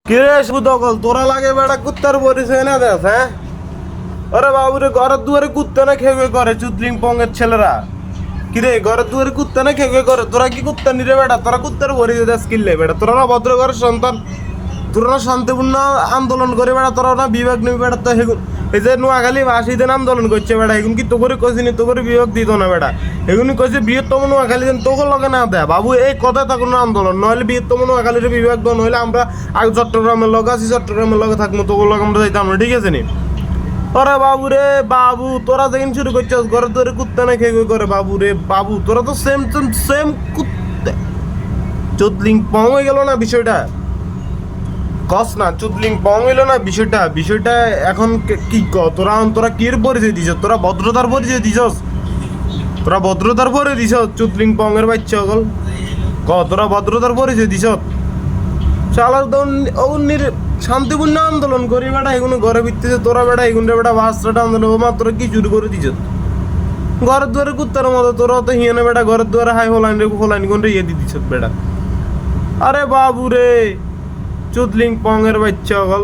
কিরে সুদকল তোরা লাগে বেড়া কুত্তার পরিচয় না দেখ হ্যাঁ? আরে বাবুরে ঘরের দুয়ারে কুত্তা না খেয়ে করে চুদলিং পঙ্গের ছেলেরা। কিরে ঘরের দুয়ারে কুত্তা না খেয়ে করে, তোরা কি কুত্তা নিরে বেড়া? তোরা কুত্তার পরিচয় দেশ কিনলে বেড়া? তোরা না ভদ্র ঘরের সন্তান, তোরা না শান্তিপূর্ণ আন্দোলন করে বেড়া, তোরা না বিভাগ নেবে বেড়া। তো হেগুন এই যে নোয়াখালী 80 দিন আন্দোলন করছে বেড়া, এগুন কি তো করে কইছিনি তো করে বিভাগ দিত না বেড়া? এগুনি কইছে বৃহত্তম নোয়াখালী দিন তোকে লগে না দেয় বাবু, এই কথা তা কোনো আন্দোলন নইলে বৃহত্তম নোয়াখালীর বিভাগ দেওয়া, নইলে আমরা আগে চট্টগ্রামের লগে আছি, চট্টগ্রামের লগে থাকবো, তোকে লগে আমরা যাইতাম না, ঠিক আছে নি? ওরে বাবু রে বাবু, তোরা যেদিন শুরু করছিস ঘরে তোরে কুত্তা না খেয়ে করে বাবু রে বাবু, তোরা তো সেম সেম সেম কুত্তা। চুদলিং পং হয়ে গেল না বিষয়টা? কস না চুদলিং পং হইল না বিষয়টা? বিষয়টা এখন কি ক? তোরা কির পরিচয় দিছ? তোরা ভদ্রতার পরিচয় দিছস? তোরা ভদ্রতার পরে দিছ? চুদলিং পং এর বাচ্চা সকল ক, তোরা ভদ্রতার পরিচয় দিছ? চালার তো শান্তিপূর্ণ আন্দোলন করি বেটা, এগুলো ঘরে ভিত্তিতে তোরা বেটা এগুলো বেটা বাসটা আন্দোলন মাত্র কি শুরু করে দিছ? ঘরের দুয়ারে কুত্তার মতো তোরা তো হিয়ানে বেটা, ঘরের দুয়ারে হাই হোলাইন কোন ইয়ে দিছ বেটা। আরে বাবু রে চুদলিং পং এর বাচ্চা সকল।